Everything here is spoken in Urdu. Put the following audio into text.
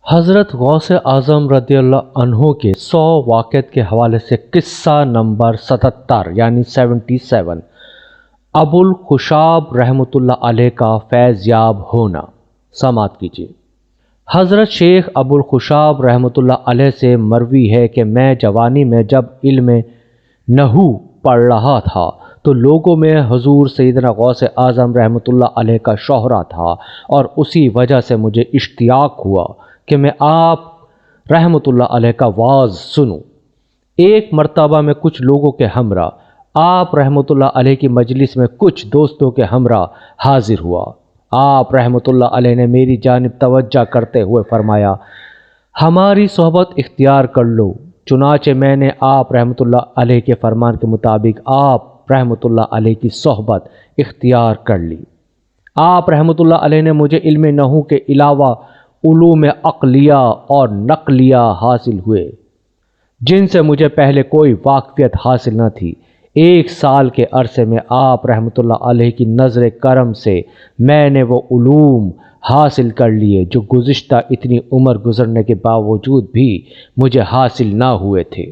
حضرت غوث اعظم رضی اللہ عنہ کے 100 واقعات کے حوالے سے قصہ نمبر 77 یعنی 77 ابو الخشاب رحمۃ اللہ علیہ کا فیض یاب ہونا۔ سماعت کیجیے۔ حضرت شیخ ابو الخشاب رحمۃ اللہ علیہ سے مروی ہے کہ میں جوانی میں جب علم نحو پڑھ رہا تھا تو لوگوں میں حضور سیدنا غوث اعظم رحمۃ اللہ علیہ کا شہرہ تھا، اور اسی وجہ سے مجھے اشتیاق ہوا کہ میں آپ رحمۃ اللہ علیہ کا وعظ سنوں۔ ایک مرتبہ میں کچھ لوگوں کے ہمراہ آپ رحمۃ اللہ علیہ کی مجلس میں کچھ دوستوں کے ہمراہ حاضر ہوا۔ آپ رحمۃ اللہ علیہ نے میری جانب توجہ کرتے ہوئے فرمایا، ہماری صحبت اختیار کر لو۔ چنانچہ میں نے آپ رحمۃ اللہ علیہ کے فرمان کے مطابق آپ رحمۃ اللہ علیہ کی صحبت اختیار کر لی۔ آپ رحمۃ اللہ علیہ نے مجھے علم نحو کے علاوہ علوم عقلیہ اور نقلیہ حاصل ہوئے جن سے مجھے پہلے کوئی واقفیت حاصل نہ تھی۔ 1 سال کے عرصے میں آپ رحمۃ اللہ علیہ کی نظر کرم سے میں نے وہ علوم حاصل کر لیے جو گزشتہ اتنی عمر گزرنے کے باوجود بھی مجھے حاصل نہ ہوئے تھے۔